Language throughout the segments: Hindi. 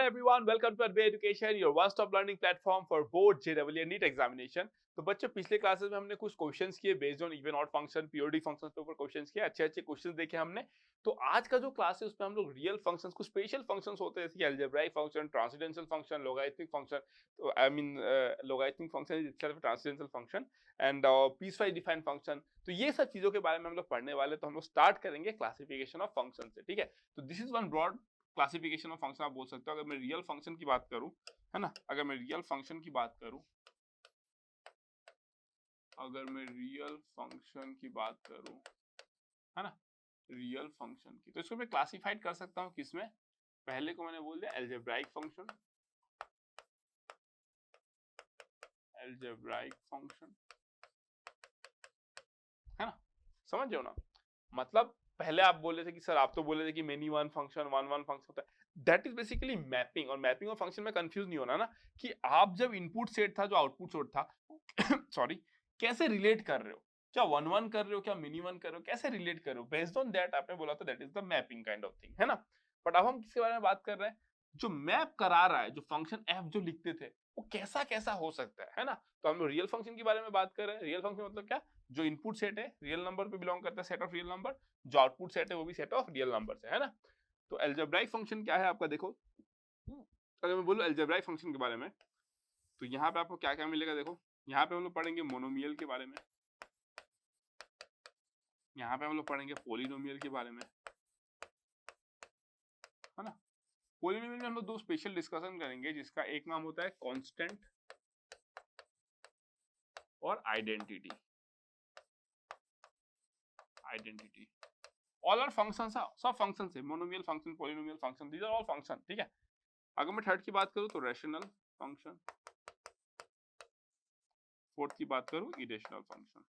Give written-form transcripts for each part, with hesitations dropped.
everyone, welcome to Advay Education, your one-stop learning platform for both JEE and NEET examination. तो बच्चों पिछले क्लासेस में हमने कुछ क्वेश्चंस किए based on even odd function POD functions के ऊपर क्वेश्चंस किए, अच्छे क्वेश्चंस देखे हमने। तो आज का जो क्लास है उसमें हम लोग रियल फंक्शंस, कुछ स्पेशल फंक्शंस होते हैं जैसे algebraic function, transcendental function, logarithmic function, तो I mean logarithmic function is itself transcendental function and piecewise defined function. तो ये सब चीजों के बारे में हम लोग पढ़ने वाले, तो हम लोग स्टार्ट करेंगे क्लासिफिकेशन ऑफ फंक्शन से, ठीक है। तो this is one broad classification of function आप बोल सकते हो। अगर मैं रियल फंक्शन की बात करूं, है ना, अगर मैं रियल फंक्शन की बात करूं, है ना, रियल फंक्शन की, तो इसको मैं क्लासिफाइड कर सकता हूं किसमें। पहले को मैंने बोल दिया अलजेब्राइक फंक्शन, है ना, समझ जाओ ना। मतलब पहले आप बोले थे कि सर, आप तो बोले थे कि many one function one function होता है, दैट इज बेसिकली मैपिंग। और मैपिंग और फंक्शन में कंफ्यूज नहीं होना ना, कि आप जब इनपुट सेट था जो आउटपुट सेट था सॉरी, कैसे रिलेट कर रहे हो, क्या वन वन कर रहे हो, क्या मिनी वन कर रहे हो, कैसे रिलेट कर रहे हो, बेस्ड ऑन दैट आपने बोला था that is the mapping kind of thing, है ना। बट अब हम किसके बारे में बात कर रहे हैं, जो मैप करा रहा है, जो फंक्शन एफ जो लिखते थे वो कैसा कैसा हो सकता है ना। तो हम लोग रियल फंक्शन के बारे में बात कर रहे हैं। रियल फंक्शन मतलब क्या, जो इनपुट सेट है रियल नंबर पे बिलोंग करता है, सेट ऑफ रियल नंबर, जो आउटपुट सेट है वो भी सेट ऑफ रियल नंबर से, है ना। तो अलजेब्राइक फंक्शन क्या है आपका, देखो अगर मैं बोलूं अलजेब्राइक फंक्शन के बारे में, तो यहाँ पे आपको क्या क्या मिलेगा। देखो यहाँ पे हम लोग पढ़ेंगे मोनोमियल के बारे में, यहाँ पे हम लोग पढ़ेंगे पॉलिनोमियल के बारे में, है ना। पॉलिनोमियल में हम लोग दो स्पेशल डिस्कशन करेंगे, जिसका एक नाम होता है कांस्टेंट और आइडेंटिटी। ऑल आर फंक्शंस, सब फंक्शंस है, monomial function, polynomial function, these are all function, ठीक है। अगर मैं थर्ड की बात करूं तो रैशनल फंक्शन, फोर्थ की बात करूं इरेशनल फंक्शन।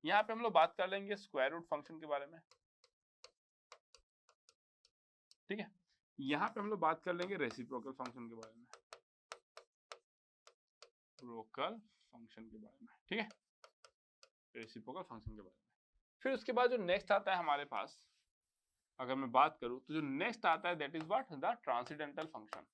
यहाँ पे हम लोग बात कर लेंगे स्क्वायर रूट फंक्शन के बारे में, ठीक है। यहाँ पे हम लोग बात कर लेंगे रेसिप्रोकल फंक्शन के बारे में, ठीक है, रेसिप्रोकल फंक्शन के बारे में। फिर उसके बाद जो नेक्स्ट आता है हमारे पास, अगर मैं बात करूं तो जो नेक्स्ट आता है that is what, the transcendental function.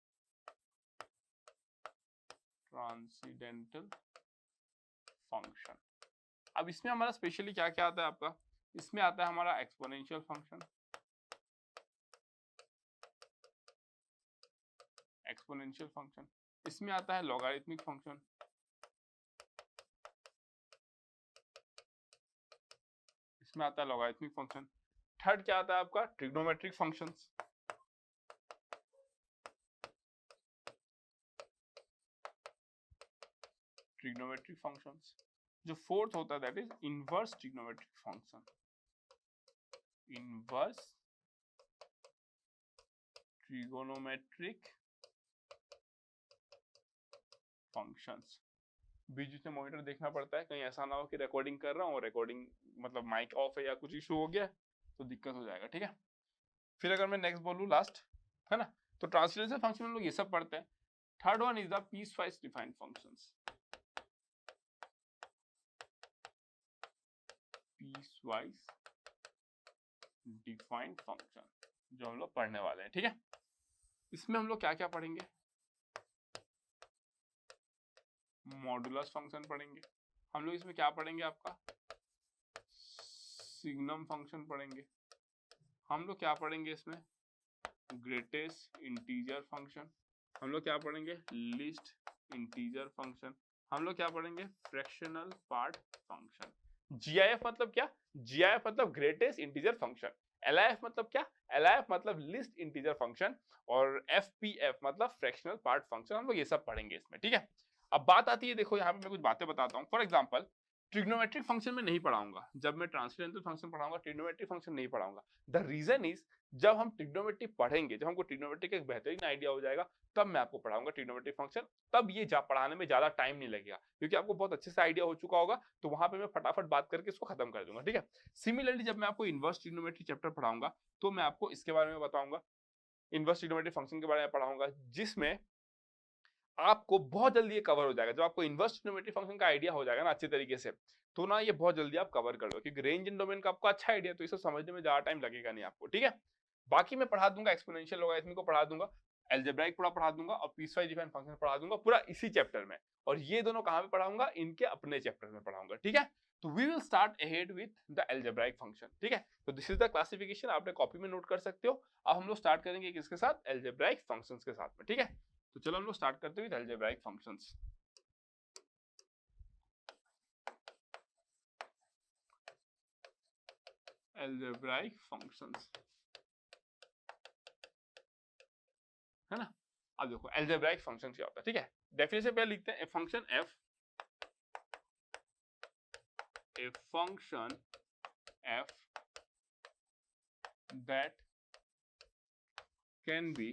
अब इसमें हमारा स्पेशली क्या क्या आता है आपका, इसमें आता है हमारा एक्सपोनेंशियल फंक्शन, इसमें आता है लॉगरिथमिक फंक्शन, इसमें आता है लॉगरिथमिक फंक्शन। थर्ड क्या आता है आपका, ट्रिग्नोमेट्रिक फंक्शंस, जो फोर्थ होता है that is inverse trigonometric function, बीच में मॉनिटर देखना पड़ता है, कहीं ऐसा ना हो कि रिकॉर्डिंग कर रहा हूँ, रिकॉर्डिंग मतलब माइक ऑफ है या कुछ इशू हो गया तो दिक्कत हो जाएगा, ठीक है। फिर अगर मैं नेक्स्ट बोलूँ लास्ट, है ना, तो ट्रांसलेशन फंक्शन में लोग ये सब पढ़ते हैं। Third one is the piecewise defined functions, जो हम लोग पढ़ने वाले हैं, ठीक है। इसमें हम लोग क्या क्या पढ़ेंगे, मॉडुलस फंक्शन पढ़ेंगे हम लोग, इसमें क्या पढ़ेंगे आपका सिग्नम फंक्शन पढ़ेंगे हम लोग, क्या पढ़ेंगे इसमें ग्रेटेस्ट इंटीजर फंक्शन, हम लोग क्या पढ़ेंगे लीस्ट इंटीजर फंक्शन, हम लोग क्या पढ़ेंगे फ्रैक्शनल पार्ट फंक्शन। जीआईएफ मतलब क्या, जीआईएफ मतलब ग्रेटेस्ट इंटीजर फंक्शन, एलआईएफ मतलब क्या, एलआईएफ मतलब लिस्ट इंटीजर फंक्शन, और एफपीएफ मतलब फ्रैक्शनल पार्ट फंक्शन। हम लोग ये सब पढ़ेंगे इसमें, ठीक है। अब बात आती है, देखो यहाँ पे मैं कुछ बातें बताता हूँ। फॉर एग्जांपल ट्रिग्नोमेट्रिक फंक्शन में नहीं पढ़ाऊंगा, जब मैं ट्रांसेंडेंटल फंक्शन पढ़ाऊंगा ट्रिग्नोमेट्रिक फंक्शन नहीं पढ़ाऊंगा। द रीजन इज, जब हम ट्रिग्नोमेट्री पढ़ेंगे, जब हमको ट्रिग्नोमेट्री का एक बेहतरीन आइडिया हो जाएगा, तब मैं आपको पढ़ाऊंगा ट्रिग्नोमेट्रिक फंक्शन। तब ये पढ़ाने में ज्यादा टाइम नहीं लगेगा, क्योंकि आपको बहुत अच्छे से आइडिया हो चुका होगा, तो वहां पे मैं फटाफट बात करके इसको खत्म कर दूंगा, ठीक है। सिमिलरली जब मैं आपको इनवर्स ट्रिग्नोमेट्री चैप्टर पढ़ाऊंगा, तो मैं आपको इसके बारे में बताऊंगा, इनवर्स ट्रिग्नोमेट्री फंक्शन के बारे में पढ़ाऊंगा, जिसमें आपको बहुत जल्दी ये कवर हो जाएगा। जब आपको इनवर्स ट्रिग्नोमेट्री फंक्शन का आइडिया हो जाएगा ना अच्छे तरीके से, तो ना ये बहुत जल्दी आप कवर कर लो, क्योंकि रेंज इन डोमेन का आपको अच्छा आइडिया, तो इसे समझने में ज्यादा टाइम लगेगा नहीं आपको, ठीक है। बाकी मैं पढ़ा दूंगा, एक्सपोनेंशियल लॉगरिथम को पढ़ा दूंगा, अलजेब्राइक पूरा पढ़ा दूंगा और पीसवाइज डिफाइंड फंक्शन पढ़ा दूंगा पूरा इसी चैप्टर में, और ये दोनों कहां पे पढ़ाऊंगा, इनके अपने चैप्टर में पढ़ाऊंगा, ठीक है। तो we will start ahead with the algebraic function, ठीक है। तो दिस इज द क्लासिफिकेशन, आपने कॉपी में नोट कर सकते हो। अब हम लोग स्टार्ट करेंगे किसके साथ, अलजेब्राइक फंक्शंस के साथ में, ठीक है। तो चलो हम लोग स्टार्ट करते हैं with algebraic functions. Algebraic functions, है ना। अब देखो अलजेब्राइक फंक्शन क्या होता है, ठीक है। डेफिनेशन पहले लिखते हैं, function F, a function f that can be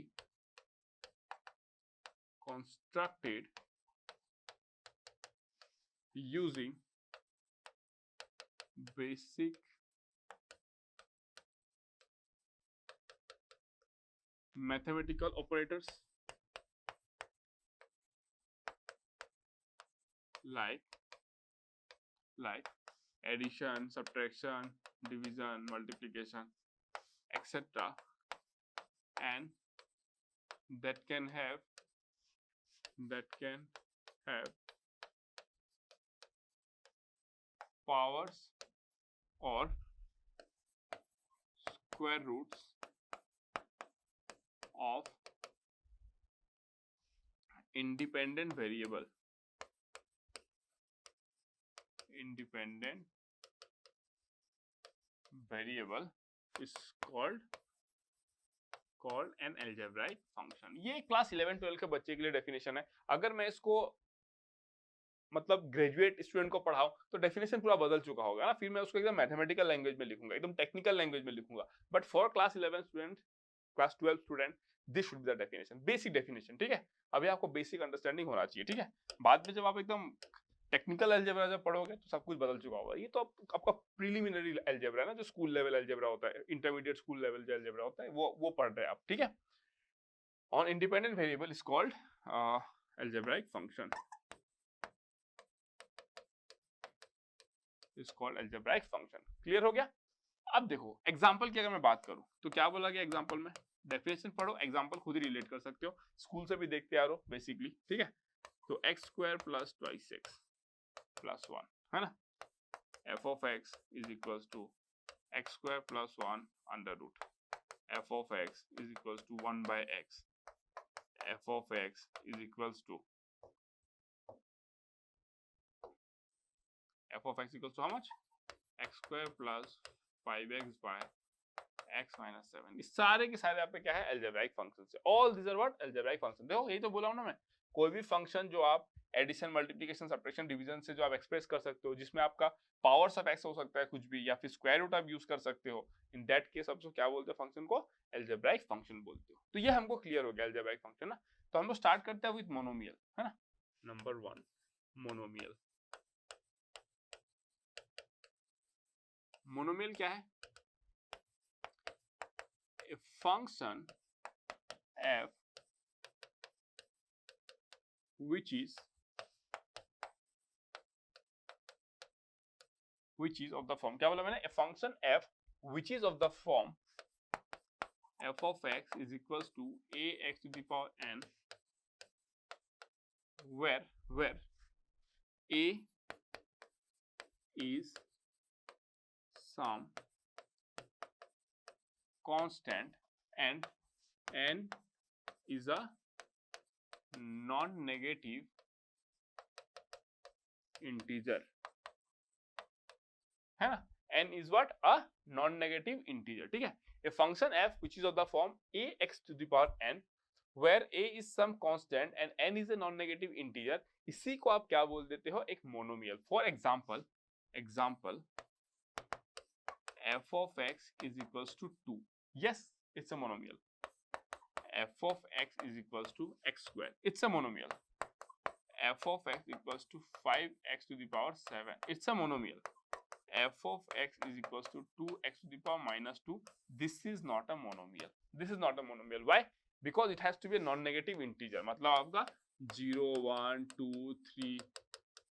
constructed using basic mathematical operators like addition, subtraction, division, multiplication, etc., and that can have powers or square roots of independent variable is called an algebraic function। ये क्लास 11-12 के बच्चे के लिए डेफिनेशन है। अगर मैं इसको मतलब ग्रेजुएट स्टूडेंट को पढ़ाऊं तो डेफिनेशन पूरा बदल चुका होगा ना, फिर मैं उसको एकदम मैथमेटिकल लैंग्वेज में लिखूंगा, एकदम टेक्निकल लैंग्वेज में लिखूंगा। But for class 11 student, class 12 student, this should be the definition, basic definition, ठीक है। अभी आपको बेसिक अंडरस्टैंडिंग होना चाहिए, ठीक है। बाद में जब आप एकदम टेक्निकल अलजेब्रा जब पढ़ोगे तो सब कुछ बदल चुका होगा। ये तो आपका प्रीलिमिनरी अलजेब्रा है ना, जो स्कूल लेवल अलजेब्रा होता है, इंटरमीडिएट स्कूल लेवल जो अलजेब्रा होता है, वो पढ़ रहे हैं आप, ठीक है। On independent variable is called algebraic function, is called algebraic function. Clear हो गया। अब देखो एग्जांपल की अगर मैं बात करूं तो क्या बोला गया एग्जांपल में, डेफिनेशन पढ़ो, एग्जांपल खुद ही रिलेट कर सकते हो, स्कूल से भी देखते आ रहे हो बेसिकली, ठीक है। तो x square plus 2x plus 1, है ना, f of x is equals to x square plus 1 under root f of x is equals to 1 by x, f of x is equals to f of x equals to how much, x square plus 5x by x minus 7। इस सारे के सारे आपके क्या है, अलजेब्राइक फंक्शन है। All this are what, algebraic function. देखो यही तो बोला हूं ना मैं, कोई भी फंक्शन जो आप एडिशन, मल्टीप्लिकेशन, सब्ट्रैक्शन, डिवीजन से जो आप एक्सप्रेस कर सकते हो, जिसमें आपका पावर्स ऑफ x हो सकता है कुछ भी, या फिर स्क्वायर रूट आप यूज कर सकते हो, इन दैट केस आप क्या बोलते हो, फंक्शन को अलजेब्राइक फंक्शन बोलते हो। तो ये हमको क्लियर हो गया अलजेब्राइक फंक्शन ना। तो हम लोग स्टार्ट करते हैं विद मोनोमियल, है ना। Number 1 monomial. मोनोमियल क्या है, a function f which is of the form, क्या बोला मैंने, a function f which is of the form f of x is equals to ax to the power n, where a is some constant and n is a non-negative integer, है ना। n is what, a non-negative integer, ठीक है। a function f which is of the form ax to the power n where a is some constant and n is a non-negative integer, इसी को आप क्या बोल देते हो, एक monomial. For example f of x is equals to 2, yes it's a monomial। f of x is equals to x square, it's a monomial। f of x equals to 5x to the power 7, it's a monomial। f of x is equals to 2x to the power minus 2, this is not a monomial, this is not a monomial। why, because it has to be a non-negative integer, मतलब आपका 0 1 2 3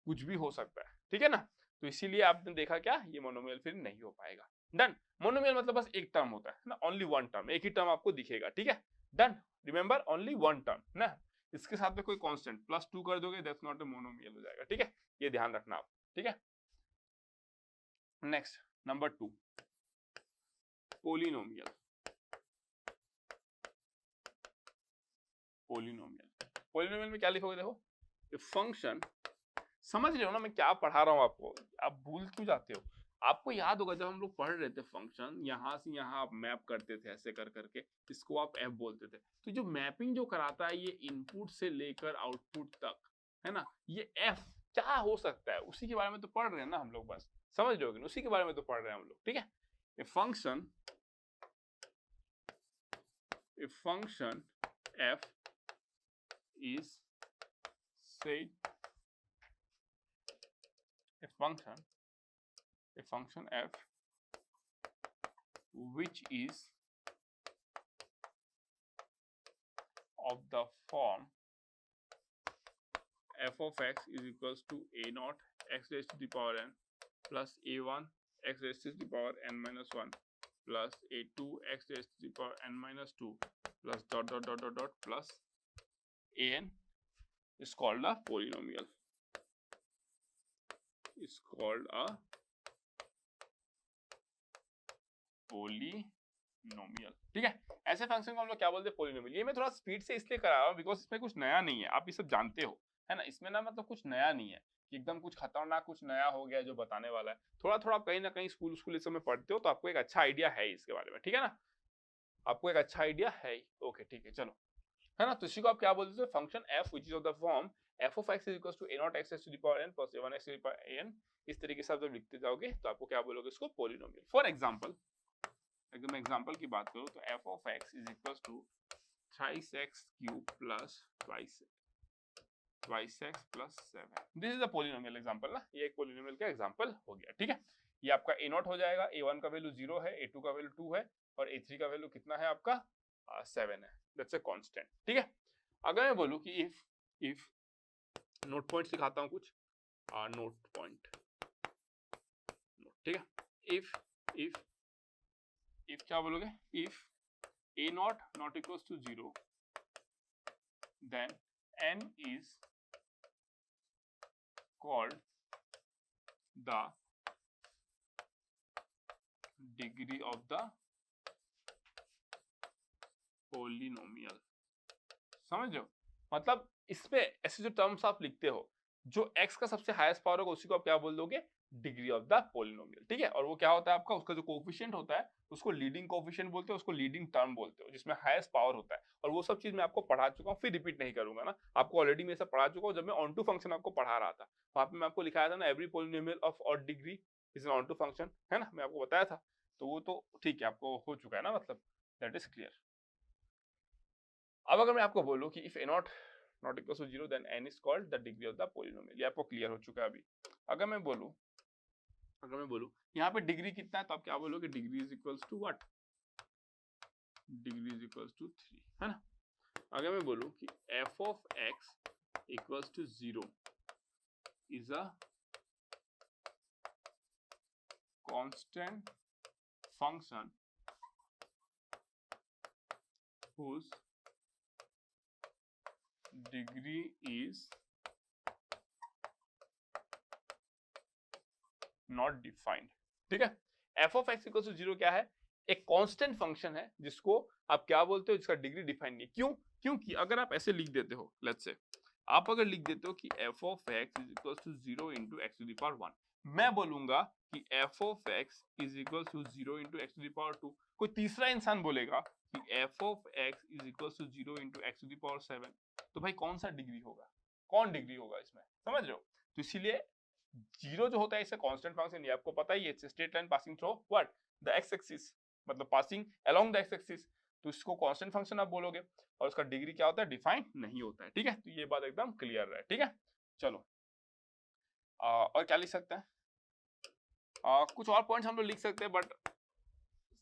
कुछ भी हो सकता है, ठीक है ना। तो इसीलिए आपने देखा क्या, ये मोनोमियल फिर नहीं हो पाएगा। डन। मोनोमियल मतलब बस एक टर्म होता है ना, ओनली वन टर्म, एक ही टर्म आपको दिखेगा, ठीक है, done. Remember only one term ना, इसके साथ में कोई कांस्टेंट +2 कर दोगे दैट्स नॉट ए मोनोमियल हो जाएगा, ठीक है, ये ध्यान रखना आप, ठीक है। Next number 2 polynomial. पोलिनोमियल में क्या लिखोगे, देखो फंक्शन, समझ रहे हो ना मैं क्या पढ़ा रहा हूँ आपको, आप भूल क्यों जाते हो। आपको याद होगा जब हम लोग पढ़ रहे थे फंक्शन, यहाँ से यहाँ आप मैप करते थे ऐसे कर करके, इसको आप एफ बोलते थे। तो जो मैपिंग जो कराता है ये इनपुट से लेकर आउटपुट तक, है ना, ये एफ क्या हो सकता है उसी के बारे में तो पढ़ रहे हैं ना हम लोग, बस समझ रहे हो, उसी के बारे में तो पढ़ रहे हैं हम लोग, ठीक है। A function F is said a function f which is of the form f of x is equals to a naught x raised to the power n plus a1 x raised to the power n minus 1 plus a2 x raised to the power n minus 2 plus dot dot dot dot dot plus an is called a polynomial, is called a polynomial, ठीक है। ऐसे फंक्शन को हम लोग क्या बोलते हैं, पोलिनोमियल। ये मैं थोड़ा स्पीड से इसलिए करा रहा हूँ बिकॉज इसमें कुछ नया नहीं है, आप ये सब जानते हो, है ना, इसमें ना मतलब कुछ नया नहीं है कि एकदम कुछ खतरनाक कुछ नया हो गया जो बताने वाला है। थोड़ा थोड़ा कहीं ना कहीं स्कूल इस समय पढ़ते हो तो आपको एक अच्छा आइडिया है इसके बारे में, ठीक है ना, आपको एक अच्छा आइडिया है। ओके ठीक है, चलो, है ना। तो इसी को आप क्या बोलते हो, function f which is of the form f of x is equals to a naught x raised to the power n plus a1 x to the power n। इस तरीके से आप जब लिखते जाओगे तो आपको क्या बोलोगे, इसको पोलिनोमियल। फॉर एग्जांपल, एकदम एग्जांपल की बात करूं तो f of x is equals to thrice x cube plus twice x plus 7। This is a polynomial example ना, ये एक पोलिनोमियल का एग्जांपल हो गया, ठीक है। ये आपका a नॉट हो जाएगा, a1 का वैल्यू 0 है, a2 का वैल्यू 2 है और a3 का वैल्यू कितना है आपका 7 है, दैट्स अ कांस्टेंट, ठीक है। अगर मैं बोलूं कि इफ नोट पॉइंट दिखाता हूं कुछ, नोट पॉइंट, ठीक है। इफ क्या बोलोगे, if a not equals to 0 then n is called the degree of the polynomial। समझ रहे हो, मतलब इसमें ऐसे जो टर्म्स आप लिखते हो, जो x का सबसे हाईएस्ट पावर होगा उसी को आप क्या बोल दोगे, डिग्री ऑफ द पोलिनोमियल, ठीक है। और वो क्या होता है आपका, उसका जो कोएफिशिएंट होता है उसको लीडिंग कोएफिशिएंट बोलते हो, उसको लीडिंग टर्म बोलते हो, जिसमें हाईएस्ट पावर होता है। और वो सब चीज मैं आपको पढ़ा चुका हूँ, फिर रिपीट नहीं करूंगा ना, आपको ऑलरेडी मैं सब पढ़ा चुका हूँ। जब मैं ऑन टू फंक्शन आपको पढ़ा रहा था वहां पे मैं आपको लिखाया था ना, every polynomial of odd degree is an onto function, है ना, मैं आपको बताया था। तो वो तो ठीक है, आपको हो चुका है ना, मतलब दैट इज क्लियर। अब अगर मैं आपको बोलूं कि if a not equal to 0 then n is called the degree of the polynomial, ये आपको क्लियर हो चुका है अभी। अगर मैं बोलूं यहाँ पे डिग्री कितना है तो आप क्या बोलोगे, degree is equals to what, degree is equals to 3, है ना। अगर मैं बोलूं कि f of x equals to 0 is a constant function whose degree is not defined, ठीक है। f of x equals to 0 क्या है, एक कांस्टेंट फंक्शन है जिसको आप क्या बोलते हो, जिसका डिग्री डिफाइन नहीं। क्यों, क्योंकि अगर आप ऐसे लिख देते हो, लेट्स से आप अगर लिख देते हो कि f of x is equals to 0 into x to the power 1, मैं बोलूंगा कि f of x is equals to 0 into x to the power 2, कोई तीसरा इंसान बोलेगा कि f of x is equals to 0 into x to the power 7, तो भाई कौन सा डिग्री होगा, कौन डिग्री होगा इसमें, समझ रहे हो। तो इसीलिए 0 जो होता है इसे कांस्टेंट फंक्शन, ये आपको पता ही है, it's straight line passing through what the x axis, मतलब passing along the x axis, तो इसको कांस्टेंट फंक्शन आप बोलोगे और उसका डिग्री क्या होता है, डिफाइन नहीं होता है, ठीक है। तो ये बात एकदम क्लियर है, ठीक है। चलो और क्या लिख सकते हैं, कुछ और पॉइंट्स हम लोग लिख सकते हैं बट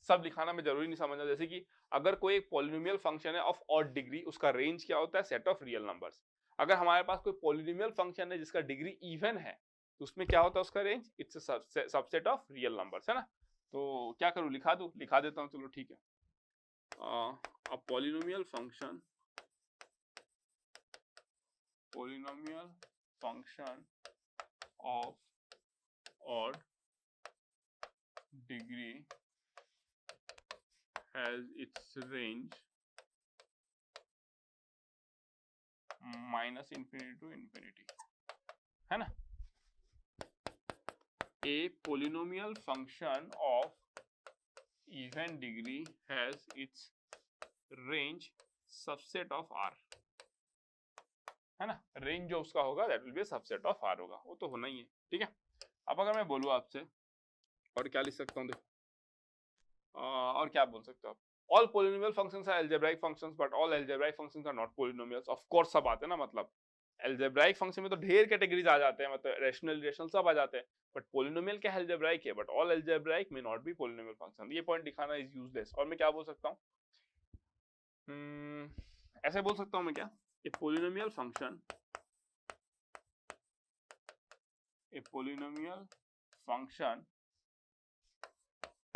सब लिखाना में जरूरी नहीं समझना। जैसे कि अगर कोई एक पॉलिनोमियल फंक्शन है ऑफ ऑड डिग्री, उसका रेंज क्या होता है, सेट ऑफ रियल नंबर्स। अगर हमारे पास कोई पॉलिनोमियल फंक्शन है जिसका डिग्री इवन है तो उसमें क्या होता है उसका range, it's subset of real numbers, है ना। तो क्या करूं, लिखा दूं, लिखा देता हूं, चलो ठीक है। a polynomial function of odd degree has its range -infinity to infinity, है ना। A polynomial function of even degree has its range subset of R, है ना। रेंज जो उसका होगा that will B subset of R होगा, वो तो होना ही है, ठीक है। अब अगर मैं बोलूँ आपसे और क्या लिख सकता हूँ, देखो और क्या बोल सकते हो आप, all polynomial functions are algebraic functions but all algebraic functions are not polynomials, of course सब आते हैं ना, मतलब algebraic function में तो ढेर कैटेगरीज आ जाते हैं, मतलब रेशनल इरेशनल सब आ जाते हैं, बट पोलिनोमियल क्या algebraic है, but all algebraic may not be polynomial function, ये पॉइंट दिखाना इज यूजलेस। और मैं क्या बोल सकता हूँ, ऐसे बोल सकता हूँ मैं क्या, a polynomial function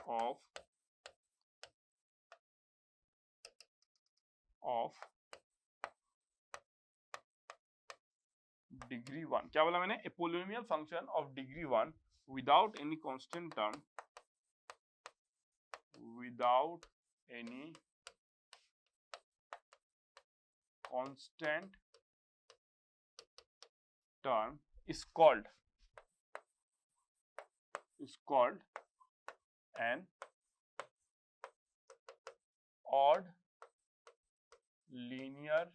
of degree 1, क्या बोला मैंने, a polynomial function of degree 1 without any constant term, without any constant term is called an odd linear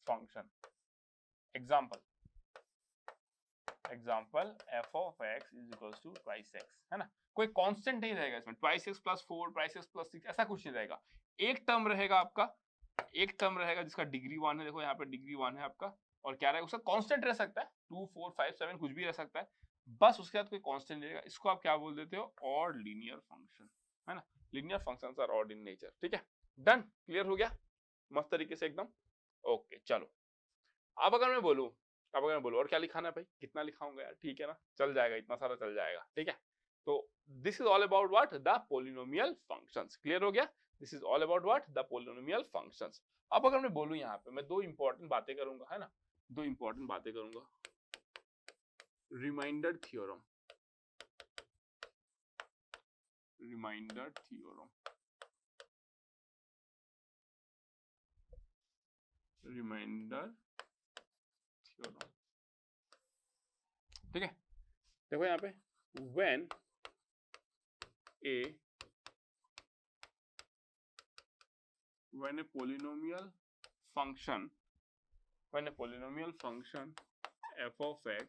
function। Example f of x is equals to twice x, है ना। कोई कांस्टेंट नहीं रहेगा इसमें, twice x plus 4, twice x plus 6 ऐसा कुछ नहीं रहेगा। एक टर्म रहेगा आपका, एक टर्म रहेगा जिसका डिग्री 1 है, देखो यहाँ पे डिग्री 1 है आपका, और क्या रहेगा उसका कांस्टेंट रह सकता है 2, 4, 5, 7 कुछ भी रह सकता है, बस उसके बाद कोई कांस्टेंट रहेगा। इसको आप क्या बोल देते हो, ऑड लीनियर फंक्शन, है ना। Linear functions are odd in nature, ठीक है। डन, क्लियर हो गया मस्त तरीके से एकदम, ओके। चलो अब अगर मैं बोलूं और क्या लिखाना है भाई, कितना लिखाऊंगा यार, ठीक है ना, चल जाएगा, इतना सारा चल जाएगा, ठीक है। तो this is all about what, the polynomial functions. Clear हो गया, this is all about what, the polynomial functions. अब अगर मैं बोलूं यहाँ पे मैं दो इंपॉर्टेंट बातें करूंगा, है ना, दो इंपॉर्टेंट बातें करूंगा। रिमाइंडर थ्योरम, ठीक है। देखो यहाँ पे when a polynomial function f of x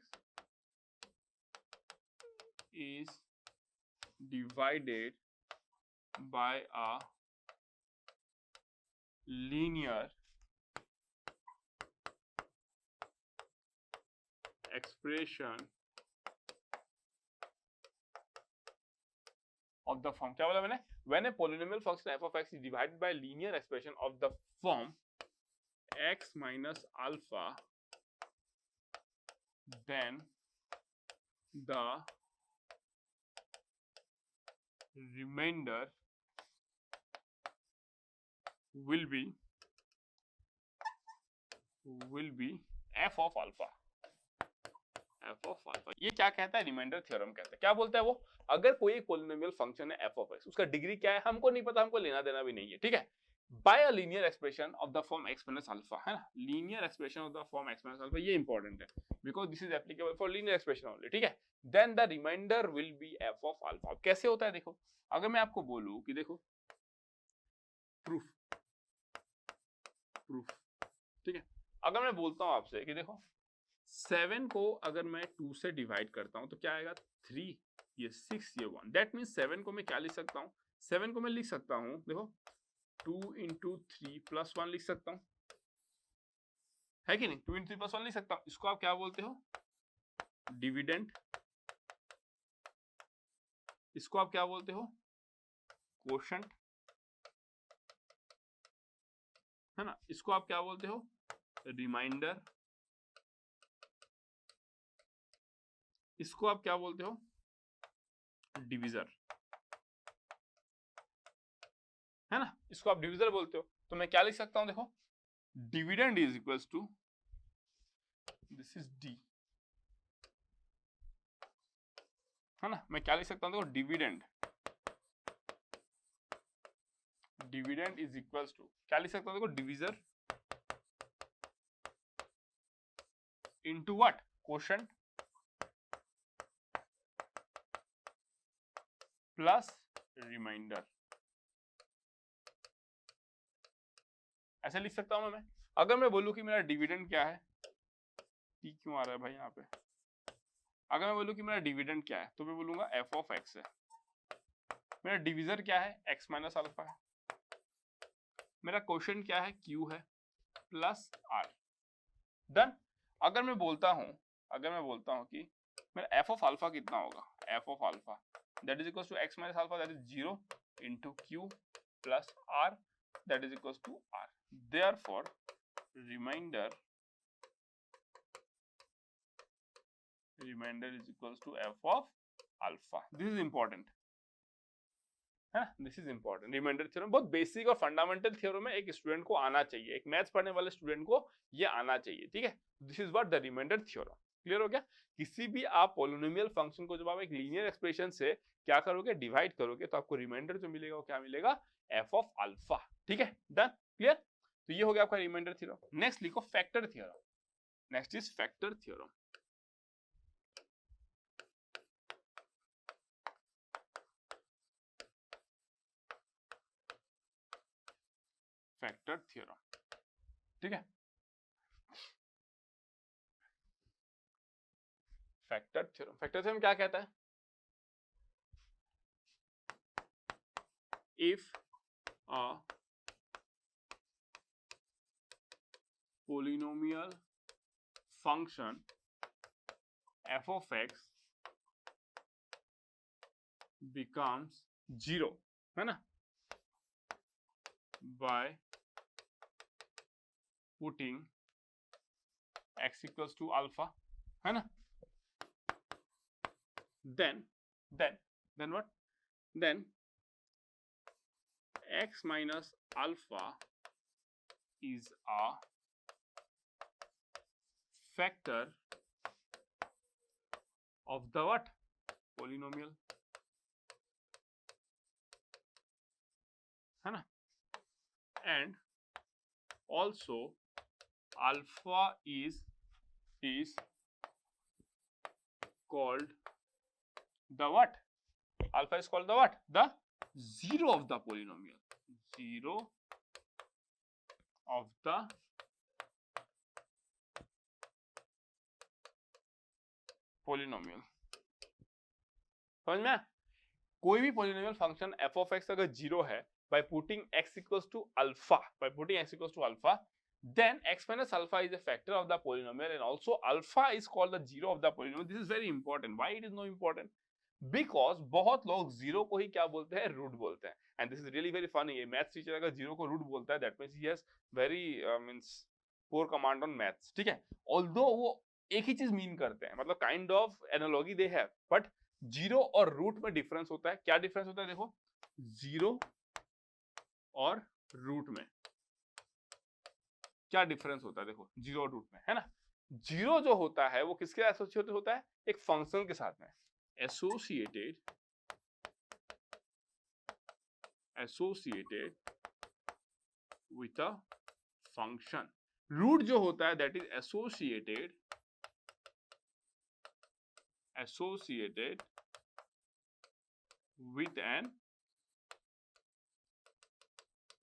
is divided by a linear expression of the form, क्या बोला मैंने, when a polynomial function f of x is divided by linear expression of the form x minus alpha, then the remainder will be f of alpha। ये क्या कहता है, रिमाइंडर थ्योरम कहता है। क्या बोलता है वो, अगर कोई एक पोलिनोमियल फंक्शन है f of x, उसका डिग्री क्या है हमको नहीं पता, हमको लेना देना भी नहीं है, ठीक है। By a linear expression of the form x minus alpha, है ना, linear expression of the form x minus alpha, ये इंपॉर्टेंट है because this is applicable for linear expression only, ठीक है। Then the remainder will be f of alpha. कैसे होता है देखो, अगर मैं आपको बोलूं कि देखो प्रूफ, ठीक है, अगर मैं बोलता हूं आपसे कि देखो 7 को अगर मैं 2 से डिवाइड करता हूं तो क्या आएगा, 3, ये 6, ये 1, दैट मीन्स 7 को मैं क्या लिख सकता हूं, 7 को मैं लिख सकता हूं देखो 2 into 3 plus 1 लिख सकता हूं, है कि नहीं, 2 into 3 plus 1 लिख सकता हूं। इसको आप क्या बोलते हो, डिविडेंड, इसको आप क्या बोलते हो, कोशेंट, है ना, इसको आप क्या बोलते हो, रिमाइंडर, इसको आप क्या बोलते हो, डिविजर, है ना, इसको आप डिविजर बोलते हो। तो मैं क्या लिख सकता हूं, देखो dividend is equals to, this is d, है ना, मैं क्या लिख सकता हूं, देखो dividend, dividend is equals to क्या लिख सकता हूं, देखो divisor into what, quotient plus remainder, ऐसे लिख सकता हूं मैं। अगर मैं बोलूं कि मेरा डिविडेंड क्या है, टी क्यों आ रहा है भाई यहाँ पे, अगर मैं बोलूं कि मेरा डिविडेंड क्या है तो मैं बोलूंगा एफ ऑफ एक्स है, मेरा डिविजर क्या है एक्स माइनस अल्फा है, मेरा क्वोशंट क्या है क्यू है प्लस आर, डन। अगर मैं बोलता हूं कि मेरा एफ ऑफ अल्फा कितना होगा, F of alpha that is equal to x minus alpha that is 0 into Q plus R that is equal to R, therefore remainder is equal to F of alpha. This is important है, this is important. Remainder theorem बहुत बेसिक और फंडामेंटल थ्योरम है, एक स्टूडेंट को आना चाहिए, एक मैथ्स पढ़ने वाले स्टूडेंट को ये आना चाहिए, ठीक है। This is what the remainder theorem, clear हो गया। किसी भी आप पॉलिनोमियल फंक्शन को जब आप एक लीनियर एक्सप्रेशन से क्या करोगे, डिवाइड करोगे, तो आपको रिमाइंडर जो मिलेगा वो क्या मिलेगा, एफ ऑफ अल्फा, ठीक है, डन, क्लियर। तो ये हो गया आपका रिमाइंडर थ्योरम। नेक्स्ट लिखो factor theorem, next is factor theorem. Factor theorem, ठीक है। फैक्टर थ्योरम क्या कहता है, if a polynomial function f of x becomes 0, है ना, by putting x equals to alpha, है ना, then what, then x minus alpha is a factor of the what, polynomial, है ना, and also alpha is called the what, alpha is called the what, the zero of the polynomial, zero of the polynomial। समझ में, कोई भी polynomial function f of x अगर 0 है, by putting x equals to alpha, then x minus alpha is a factor of the polynomial and also alpha is called the zero of the polynomial। This is very important. Why it is no important? Because बहुत लोग जीरो को ही क्या बोलते हैं, रूट बोलते हैं, and this is really very funny। ये मैथ्स टीचर अगर जीरो को रूट बोलता है, that means he has very means poor command on maths, ठीक है। Although वो एक ही चीज मीन करते हैं, मतलब kind of analogy they have, but zero और रूट में डिफरेंस होता है। क्या डिफरेंस होता है, देखो जीरो और रूट में क्या डिफरेंस होता है, देखो जीरो और रूट में, है ना। जीरो जो होता है वो किसके एसोसिएटेड होता है, एक फंक्शन के साथ में, associated with a function. Root जो होता है that is associated with an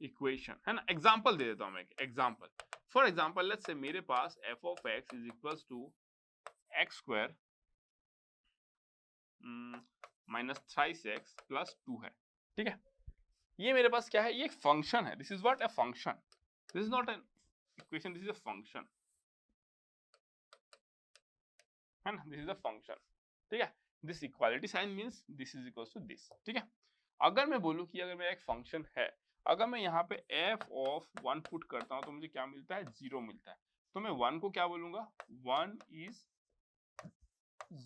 equation, है ना। एग्जांपल दे देता हूं मैं, example, for example let's say मेरे पास f of x is equals to x square minus thrice x plus 2 है, ठीक है। ये मेरे पास क्या है, ये एक फंक्शन है, this is what, a function, this is not an equation, this is a function, है ना, दिस इज अ फंक्शन, ठीक है। This equality sign means this is equals to this, ठीक है। अगर मैं बोलूं कि अगर मेरा एक फंक्शन है, अगर मैं यहाँ पे f of 1 पुट करता हूं तो मुझे क्या मिलता है, 0 मिलता है। तो मैं 1 को क्या बोलूंगा, 1 is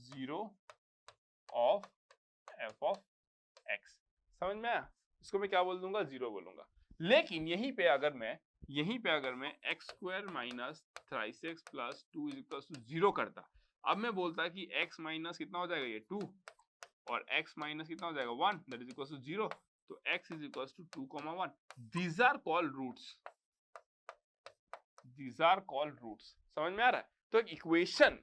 0 of f of x। समझ में आया, इसको मैं क्या बोल दूंगा, 0 बोलूंगा। लेकिन यहीं पे अगर मैं x square minus thrice x plus 2 is equal to 0 करता, अब मैं बोलता कि x माइनस कितना हो जाएगा, ये 2, और x माइनस कितना हो जाएगा 1, दैट इज इक्वल टू 0, तो x is equal to 2,1। These are called roots, these are called roots. समझ में आ रहा है? तो एक इक्वेशन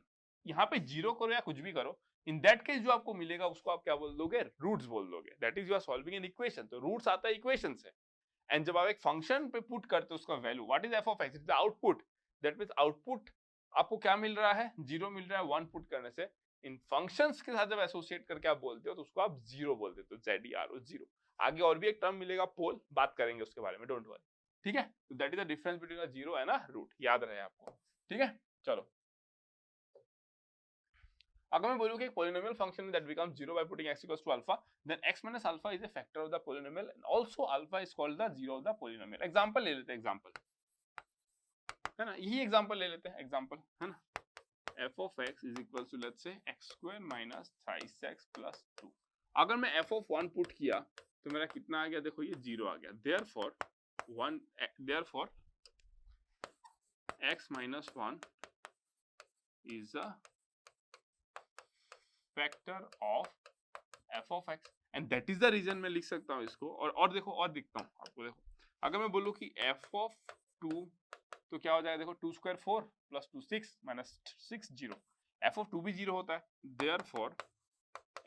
यहाँ पे 0 करो या कुछ भी करो, इन दैट केस जो आपको मिलेगा उसको आप क्या बोल दोगे, रूट्स बोल दोगे। That is you are solving an equation, तो रूट्स आता है इक्वेशन से। एंड जब आप एक फंक्शन पे पुट करते हो उसका value, what is F of x, it's the output. That means output आपको क्या मिल रहा है, 0 मिल रहा है 1 पुट करने से। इन फंक्शंस के साथ जब एसोसिएट करके आप बोलते हो तो उसको आप 0 बोल देते हो, ZERO 0। आगे और भी एक टर्म मिलेगा पोल, बात करेंगे उसके बारे में, डोंट वरी, ठीक है। तो that is the difference between a 0 and a root, याद रहे आपको, ठीक है। चलो, अगर मैं बोलूं कि एक polynomial function that becomes 0 by putting x equals to alpha, then x minus alpha is a factor of the polynomial and also alpha is called the 0 of the polynomial। Example ले लेते हैं, एग्जांपल है ना, यही एग्जांपल ले लेते हैं, एग्जांपल है ना, f of x is equals to let's say x square minus thrice x plus 2। अगर मैं f of 1 पुट किया तो मेरा कितना आ गया, देखो ये 0 आ गया। therefore x minus 1 is a factor of f of x and that is the reason मैं लिख सकता हूँ इसको। और देखो, और दिखता हूँ आपको, देखो अगर मैं बोलूँ कि f of 2 तो क्या हो जाएगा, देखो 2 square 4 plus 2 6 minus 6 0, f of 2 भी 0 होता है। therefore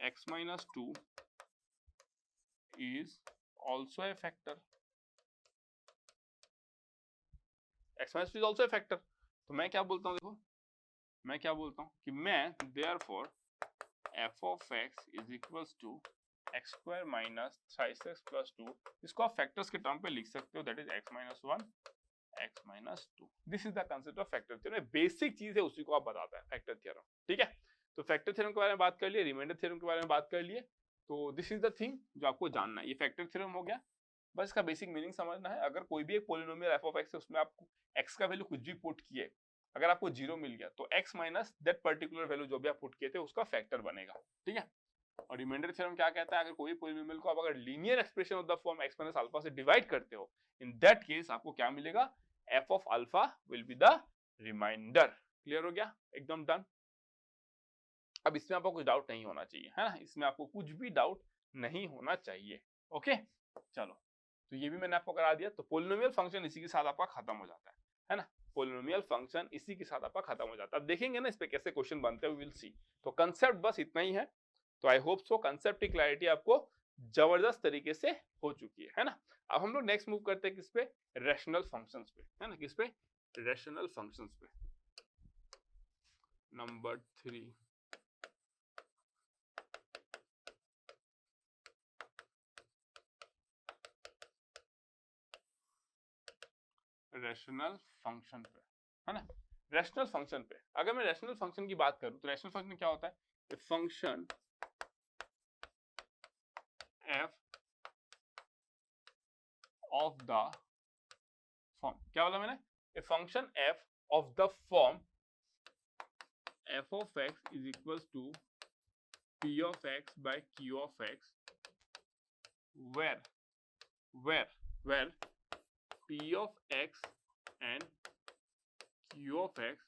x minus 2 is also a factor, x minus 2 is also a factor। तो मैं क्या बोलता हूँ, देखो मैं क्या बोलता हूँ कि मैं therefore f of x is equals to x square minus thrice x plus 2, इसको आप फैक्टर्स के टर्म पे लिख सकते हो, that is x minus 1 x minus 2। This is the concept of factor theorem. Basic चीज है, उसी को आप बताता है फैक्टर थ्योरम, ठीक है। तो फैक्टर थ्योरम के बारे में बात कर लिए, रिमाइंडर थ्योरम के बारे में बात कर लिए, तो दिस इज द थिंग जो आपको जानना है। ये फैक्टर थ्योरम हो गया, बस इसका बेसिक मीनिंग समझना है। अगर कोई भी एक पोलिनोमियल f of x है, उसमें आप x का वैल्यू कुछ भी पुट किए, अगर आपको 0 मिल गया तो x minus that particular value जो भी आप पुट किए थे उसका फैक्टर बनेगा, ठीक है। और रिमाइंडर थ्योरम क्या कहता है, अगर कोई पोलिनोमियल को आप अगर linear expression of the form x minus alpha से डिवाइड करते हो, इन दैट केस आपको क्या मिलेगा, f of alpha will be the remainder। Clear हो गया, एकदम डन। अब इसमें आपको कुछ डाउट नहीं होना चाहिए, है ना, इसमें आपको कुछ भी डाउट नहीं होना चाहिए, ओके। चलो, तो ये भी मैंने आपको करा दिया। तो पोलिनोमियल फंक्शन इसी के साथ आपका खत्म हो जाता है ना, पोलिनोमियल फंक्शन इसी के साथ आपका खत्म हो जाता है। अब देखेंगे ना इस पे कैसे क्वेश्चन बनते हैं, वी विल सी। तो कंसेप्ट बस इतना ही है। तो आई होप सो कंसेप्ट की क्लैरिटी आपको जबरदस्त तरीके से हो चुकी है ना। अब हम लोग नेक्स्ट मूव करते हैं किस पे, रैशनल फंक्शंस पे, है ना, किस पे, रैशनल फंक्शंस पे। नंबर 3, रैशनल फंक्शन पे, है ना। रैशनल फंक्शन पे अगर मैं रैशनल फंक्शन की बात करूं तो रैशनल फंक्शन क्या होता है, a function f of the form, क्या बोला मैंने, a function f of the form f of x is equals to p of x by q of x where p of x and q of x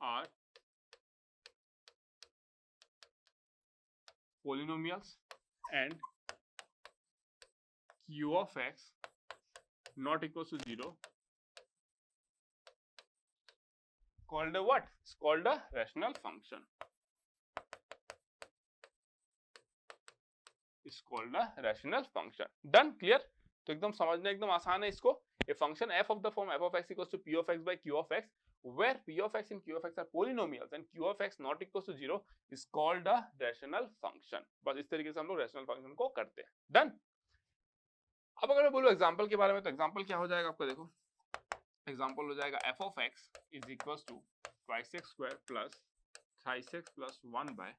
are polynomials and q of x not equals to 0, called a what? It's called a rational function. It's called a rational function. Done? Clear? तो एकदम समझना एकदम आसान है इसको। A function f of the form f of x equals to p of x by q of x, where p of x and q of x are polynomials and q of x not equals to 0 is called a rational function। बस इस तरीके से हम लोग rational function को करते हैं। Done? अब अगर मैं बोलूं एग्जाम्पल के बारे में, तो एग्जाम्पल क्या हो जाएगा आपका, देखो एग्जाम्पल हो जाएगा f of x is equals to twice x square plus thrice x plus 1 by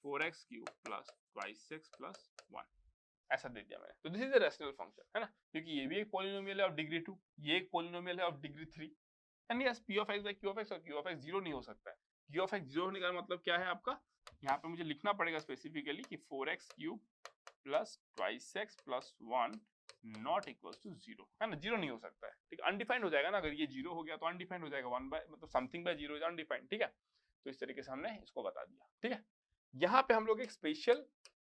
4x cube plus twice x plus 1, ऐसा दे दिया मैंने। तो this is a rational function, है ना, क्योंकि ये भी एक पॉलिनोमियल है ऑफ डिग्री 2, ये एक पॉलिनोमियल है of degree 3, and yes p of x by q of x और q of x 0 नहीं हो सकता है। q of x 0 होने का मतलब क्या है आपका, यहाँ पे मुझे लिखना पड़ेगा स्पेसिफिकली कि 4x cube plus twice x plus 1 not equals to 0, है ना, 0 नहीं हो सकता है, ठीक है, अनडिफाइंड हो जाएगा ना, अगर ये 0 हो गया तो अनडिफाइंड हो जाएगा, 1 बाय मतलब समथिंग बाय 0 इज अनडिफाइंड, ठीक है। तो इस तरीके से हमने इसको बता दिया, ठीक है। यहाँ पे हम लोग एक स्पेशल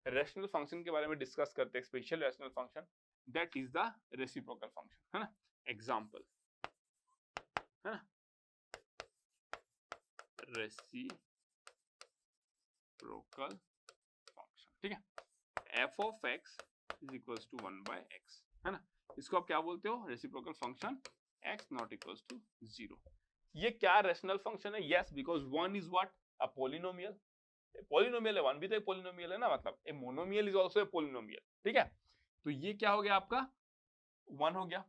रैशनल फंक्शन के बारे में डिस्कस करते हैं, special rational function, that is the reciprocal function, है ना। एग्जांपल, है ना, रेसिप्रोकल फंक्शन, ठीक है, f of x is equals to 1 by x, है ना। इसको आप क्या बोलते हो, reciprocal function x not equals to 0। ये क्या रैशनल फंक्शन है, yes, because 1 is what, a polynomial, polynomial है, 1 भी तो एक पॉलिनोमियल है ना, मतलब a monomial is also a polynomial, ठीक है। तो ये क्या हो गया आपका 1 हो गया,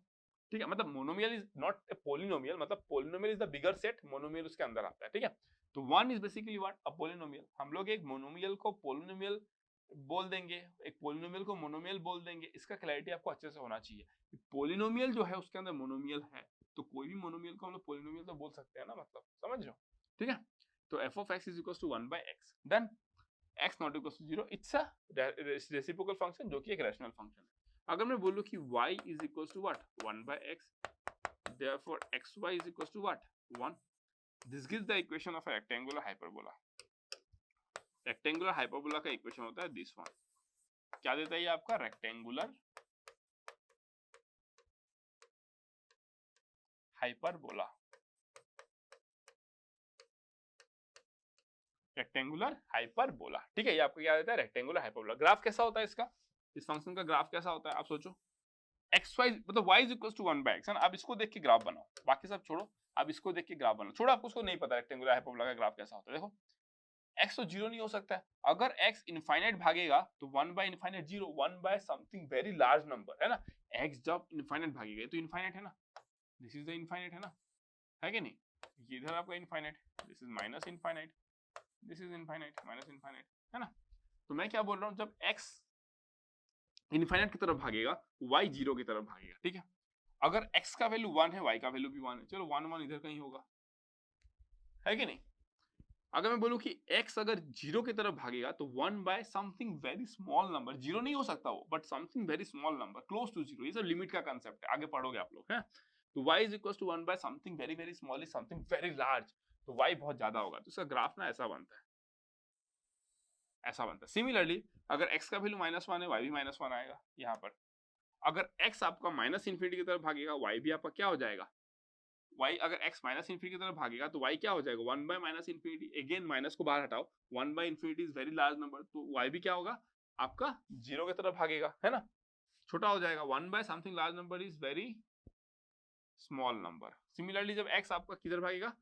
ठीक है, मतलब monomial is not a polynomial, मतलब polynomial is the bigger set, monomial उसके अंदर आता है, ठीक है। तो 1 is basically what, a polynomial. हम लोग एक मोनोमियल को पॉलिनोमियल बोल देंगे, एक पॉलिनोमियल को मोनोमियल बोल देंगे, इसका क्लैरिटी आपको अच्छे से होना चाहिए। पॉलिनोमियल जो है उसके अंदर मोनोमियल है, तो कोई भी मोनोमियल को हम लोग पॉलिनोमियल तो बोल सकते हैं ना, मतलब समझ रहे हो, ठीक है। तो f of x is equals to 1 by x, then x not equals to 0, it's a reciprocal function जो कि एक रैशनल फंक्शन है। अगर मैं बोलूं कि y is equals to what, 1 by x, therefore xy is equals to what, 1, this gives the equation of a rectangular hyperbola। Rectangular hyperbola का इक्वेशन होता है दिस वन, क्या देता है ये आपका, रेक्टेंगुलर हाइपरबोला, रेक्टेंगुलर हाइपरबोला, ठीक है। ये आपको क्या देता है, रेक्टेंगुलर हाइपरबोला। ग्राफ कैसा होता है इसका, इस फंक्शन का ग्राफ कैसा होता है, आप सोचो, एक्स वाई मतलब y is equal to 1 by x, है ना। आप इसको देख के ग्राफ बनाओ, बाकी सब छोड़ो, आप इसको देख के ग्राफ बनाओ, छोड़ो, आपको उसको नहीं पता रेक्टेंगुलर हाइपरबोला का ग्राफ कैसा होता है। देखो x तो 0 नहीं हो सकता है, अगर x इनफाइनाइट भागेगा तो 1 बाय infinite 0, 1 bye something very large number, है ना। x जब इनफाइनाइट भागेगा तो इनफाइनाइट है ना, दिस इज द इनफाइनाइट, है ना, है कि नहीं, ये इधर आपका infinite, this is minus infinite, this is infinite minus infinite, है ना। तो मैं क्या बोल रहा हूँ, जब x इनफाइनाइट की तरफ भागेगा, y 0 की तरफ भागेगा, ठीक है। अगर x का वैल्यू 1 है, y का वैल्यू भी 1 है, चलो 1 1 इधर कहीं होगा, है कि नहीं। अगर मैं बोलूं कि x अगर 0 की तरफ भागेगा तो 1 bye something very small number, 0 नहीं हो सकता वो, but something very small number close to 0, ये सब लिमिट का कांसेप्ट है, आगे पढ़ोगे आप लोग, है। तो y is equal to 1 bye something very very small is something very large, तो y बहुत ज्यादा होगा, तो इसका ग्राफ ना ऐसा बनता है, ऐसा बनता है। सिमिलरली अगर x का वैल्यू -1 है, y भी -1 आएगा यहाँ पर। अगर x आपका माइनस इन्फिनिटी की तरफ भागेगा, y भी आपका क्या हो जाएगा, y अगर x माइनस इन्फिनिटी की तरफ भागेगा तो y क्या हो जाएगा, 1 bye minus infinity, again minus को बाहर हटाओ, 1 by infinity is very large number, तो y भी क्या होगा आपका 0 की तरफ भागेगा, है ना, छोटा हो जाएगा, 1 bye something large number is very small number. Similarly जब x आपका किधर भागेगा,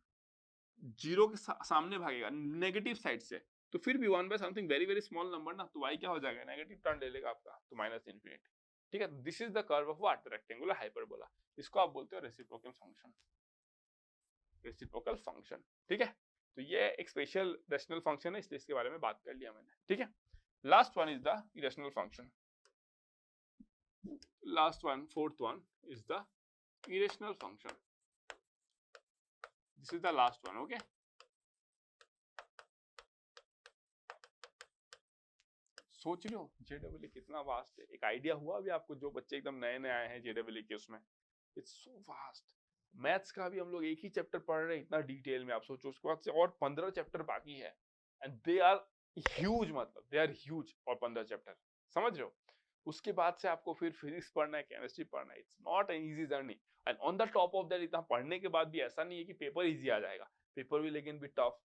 0 के सामने भागेगा, नेगेटिव साइड से, तो फिर भी 1 bye something very very small number ना, तो y क्या हो जाएगा, नेगेटिव टर्न ले लेगा आपका, तो माइनस इन्फिनिटी, ठीक है। This is the curve of what, rectangular hyperbola, इसको आप बोलते हो रेसिप्रोकल फंक्शन, रेसिप्रोकल फंक्शन, ठीक है। तो ये एक स्पेशल रैशनल फंक्शन है, इसलिए इसके बारे में बात कर लिया मैंने, ठीक है। Last one is the irrational function, last one, fourth one is the irrational function, this is the last one, okay. सोच रहे हो जेडब्ल्यू कितना वास्ट है, एक आइडिया हुआ अभी आपको, जो बच्चे एकदम नए नए आए हैं जेडब्ल्यू के, उसमें इट्स सो वास्ट। मैथ्स का भी हम लोग एक ही चैप्टर पढ़ रहे हैं इतना डिटेल में, आप सोचो उसके बाद से और 15 चैप्टर बाकी है, एंड दे आर ह्यूज, मतलब दे आर ह्यूज, और 15 चैप्टर, समझ रहे हो। उसके बाद से आपको फिर फिजिक्स पढ़ना है, केमिस्ट्री पढ़ना है, it's not an easy journey, and on the top of that इतना पढ़ने के बाद भी ऐसा नहीं है कि पेपर इजी आ जाएगा, पेपर भी लेकिन भी टफ,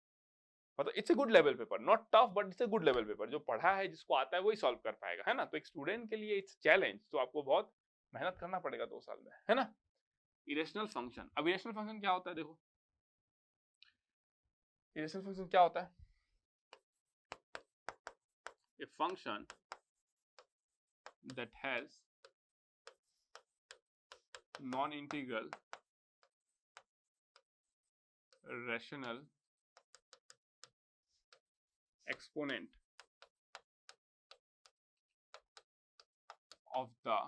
मतलब it's a good level paper, not tough but it's a good level paper, जो पढ़ा है जिसको आता है वही सॉल्व कर पाएगा, है ना। तो एक स्टूडेंट के लिए इट्स चैलेंज, तो आपको बहुत मेहनत करना पड़ेगा 2 साल में, है ना। इरेशनल फंक्शन, अब इरेशनल फंक्शन क्या होता है, देखो इरेशनल फंक्शन क्या होता है, a function that has non integral rational exponent of the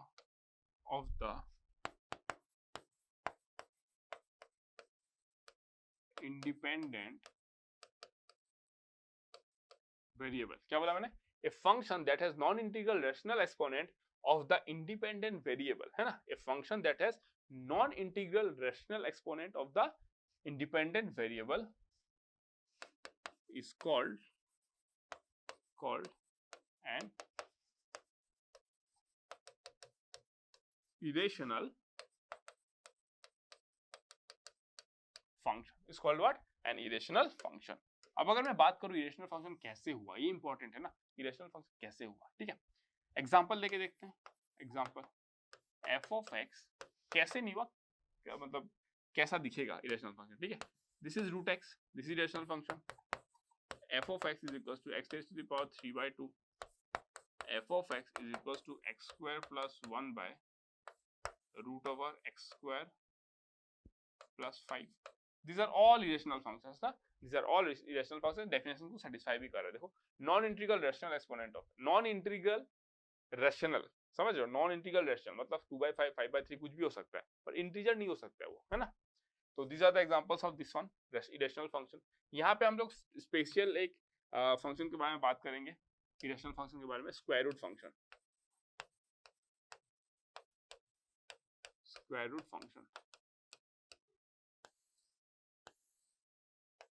independent variable, क्या बोला मैंने, a function that has non integral rational exponent of the independent variable, है ना, a function that has non integral rational exponent of the independent variable is called an irrational function. is called what? An irrational function. अब अगर मैं बात करूं irrational function कैसे हुआ, ये इंपॉर्टेंट है ना, irrational function कैसे हुआ, ठीक है। एग्जाम्पल लेके देखते हैं। एग्जाम्पल f of x कैसे नहीं हुआ, क्या मतलब कैसा दिखेगा irrational function, ठीक है। This is root x, this is irrational function। f of x is equals to x raised to the power 3 by 2, f of x is equals to x square plus 1 by root over x square plus 5. These are all irrational functions ना, these are all irrational functions, definition को satisfy भी कर रहे हैं। देखो non integral rational exponent of, non integral rational, समझ रहे हो, नॉन इंटीग्रल रैशनल मतलब 2/5 5/3 कुछ भी हो सकता है, पर इंटीजर नहीं हो सकता है वो, है ना। तो these are the examples of this one irrational function। यहाँ पे हम लोग स्पेशल एक फंक्शन के बारे में बात करेंगे, irrational function के बारे में, square root function. Square root function,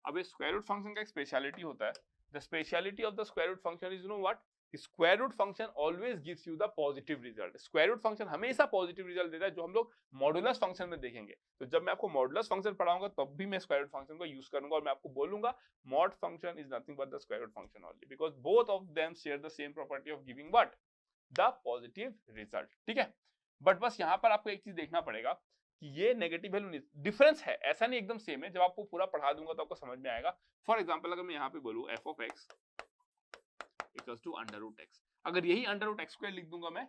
अब ये स्क्वायर रूट फंक्शन का एक स्पेशलिटी होता है। The speciality of the square root function is, you know what, square root function always gives you the positive result. Square root function हमेशा पॉजिटिव रिजल्ट देता है, जो हम लोग मॉडुलस फंक्शन में देखेंगे। तो जब मैं आपको मॉडुलस फंक्शन पढ़ाऊंगा तब भी मैं स्क्वायर रूट फंक्शन को यूज करूंगा और मैं आपको बोलूंगा mod function is nothing but the square root function only, because both of them share the same property of giving what, the positive result, ठीक है। बट बस यहाँ पर आपको एक चीज देखना पड़ेगा कि ये नेगेटिव वैल्यू डिफरेंस है, ऐसा नहीं एकदम सेम है। जब आपको पूरा पढ़ा दूंगा तो आपको समझ में आएगा। फॉर एग्जांपल अगर मैं यहाँ पे बोलूँ f of x equals to under root x, अगर यही अंडर रूट एक्स स्क्वायर लिख दूंगा मैं,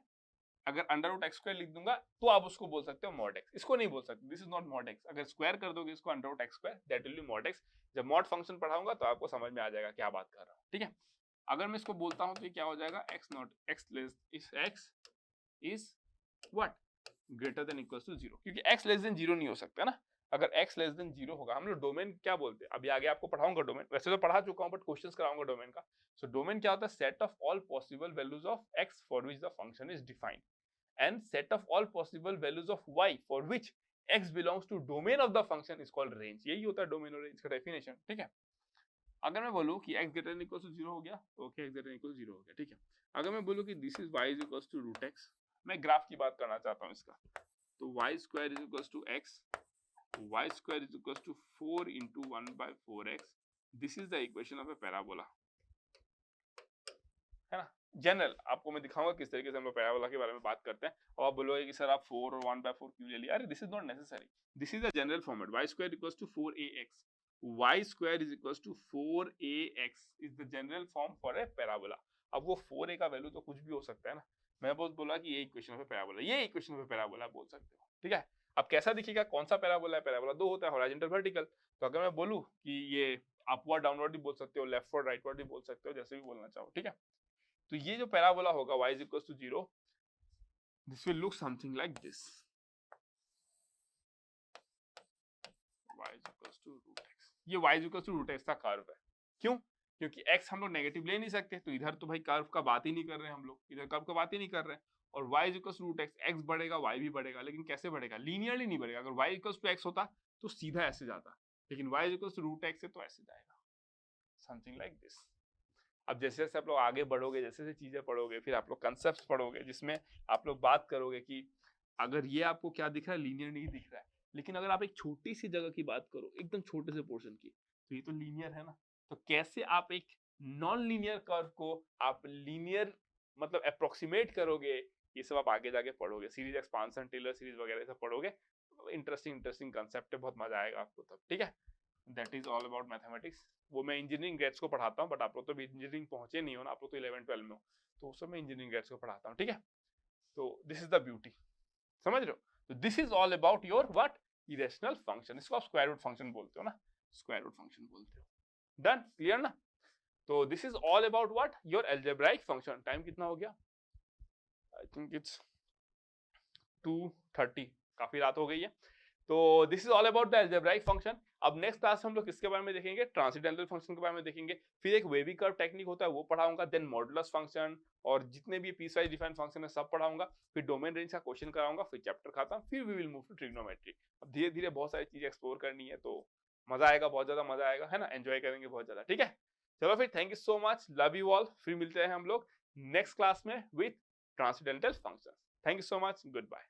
अगर अंडर रूट एक्स स्क्वायर लिख दूंगा तो आप उसको बोल सकते हो मॉड एक्स, इसको नहीं बोल सकते, this is not mod x. अगर स्क्वायर कर दोगे इसको under root x square, that will be mod x. जब मॉड फंक्शन पढ़ाऊंगा तो आपको समझ में आ जाएगा क्या बात कर रहा हूँ, ठीक है। अगर मैं इसको बोलता हूँ तो ये क्या हो जाएगा, x not x less x is what, greater than equals to 0, क्योंकि x लेस देन 0 नहीं हो सकता ना। अगर x लेस देन 0 होगा, हम लोग डोमेन क्या बोलते हैं, अभी आगे आपको पढ़ाऊंगा डोमेन, वैसे तो पढ़ा चुका हूं बट क्वेश्चंस कराऊंगा डोमेन का। सो डोमेन क्या होता है, set of all possible values of x for which the function is defined and set of all possible values of y for which x belongs to domain of the function is called range. यही होता है डोमेन और रेंज का डेफिनेशन, ठीक है। अगर मैं बोलूं कि x greater than equals to 0 हो गया, okay, x greater than equals 0 हो गया, ठीक है। अगर मैं बोलूं कि this is y is equals to root x, मैं ग्राफ की बात करना चाहता हूं इसका, तो y square is equals to x, y square is equals to 4 into 1 by 4x. This is the equation of a parabola, है ना। जनरल आपको मैं दिखाऊंगा किस तरीके से हम लोग पैराबोला के बारे में बात करते हैं, और आप बोलोगे कि सर आप 4 और 1 by 4 क्यों ले लिया। अरे this is not necessary, this is the general format. y square equals to 4ax, y square is equals to 4ax is the general form for a parabola। अब वो 4a का वैल्यू तो कुछ भी हो सकता है ना, मैं बहुत बोला कि ये इक्वेशन ऑफ ए पैराबोला, ये इक्वेशन ऑफ ए पैराबोला बोल सकते हो, ठीक है। अब कैसा दिखेगा, कौन सा पैराबोला है, पैराबोला दो होता है, हॉरिजॉन्टल वर्टिकल। तो अगर मैं बोलूं कि ये अपवर्ड डाउनवर्ड भी बोल सकते हो, लेफ्टवर्ड राइटवर्ड भी बोल सकते हो, जैसे भी बोलना चाहो, ठीक है। तो ये जो पैराबोला होगा y is equals to 0, this will look something like this, y is equals to root x। ये y is equals to root x का कर्व है, क्यों, क्योंकि x हम लोग नेगेटिव ले नहीं सकते, तो इधर तो भाई कर्व का बात ही नहीं कर रहे हैं हम लोग, इधर कर्व का बात ही नहीं कर रहे हैं। और y is equals to root x, x बढ़ेगा y भी बढ़ेगा, लेकिन कैसे बढ़ेगा, लीनियरली नहीं बढ़ेगा। अगर y equals to x होता तो सीधा ऐसे जाता, लेकिन y is equals to root x है तो ऐसे जाएगा, समथिंग लाइक दिस। अब जैसे जैसे आप लोग आगे बढ़ोगे, जैसे जैसे चीजें पढ़ोगे, फिर आप लोग कंसेप्ट पढ़ोगे जिसमें आप लोग बात करोगे कि अगर ये आपको क्या दिख रहा है, लीनियर नहीं दिख रहा है, लेकिन अगर आप एक छोटी सी जगह की बात करो, एकदम छोटे से पोर्शन की, तो ये तो लीनियर है ना। तो कैसे आप एक नॉन लीनियर कर्व को आप लीनियर मतलब अप्रोक्सीमेट करोगे, ये सब आप आगे जाके पढ़ोगे, सीरीज एक्सपांशन, टेलर सीरीज वगैरह सब पढ़ोगे। इंटरेस्टिंग कंसेप्ट है, बहुत मजा आएगा आपको तब, ठीक है। That is all about mathematics. वो मैं इंजीनियरिंग ग्रेड्स को पढ़ाता हूँ, बट आप लोग तो इंजीनियरिंग पहुंचे नहीं हो ना, आप लोग तो 11-12 में हो, तो उस समय मैं इंजीनियरिंग ग्रेड्स को पढ़ाता हूँ, ठीक है। तो दिस इज द ब्यूटी, समझ रहे हो। तो this is all about your what, irrational function. इसको आप स्क्वायर रूट फंक्शन बोलते हो ना, स्क्वायर रूट फंक्शन बोलते हो। डन, क्लियर ना। तो this is all about what, your algebraic function. Time कितना हो गया, आई थिंक इट्स 2:30, काफी रात हो गई है। तो this is all about the algebraic function. अब नेक्स्ट क्लास में हम लोग किसके बारे में देखेंगे, ट्रांसेंडेंटल फंक्शन के बारे में देखेंगे, फिर एक वेवी कर्व टेक्निक होता है वो पढ़ाऊंगा, देन मॉडुलस फंक्शन और जितने भी पीस वाइज डिफाइंड फंक्शन है सब पढ़ाऊंगा, फिर डोमेन रेंज का क्वेश्चन कराऊंगा, फिर चैप्टर खत्म, फिर we will move to trigonometry. अब धीरे धीरे बहुत सारी चीजें एक्सप्लोर करनी है, तो मजा आएगा, बहुत ज्यादा मजा आएगा, है ना, एंजॉय करेंगे बहुत ज्यादा। ठीक है, चलो फिर thank you so much, love you all, फिर मिलते हैं हम लोग नेक्स्ट क्लास में with transcendental function. Thank you so much, good bye.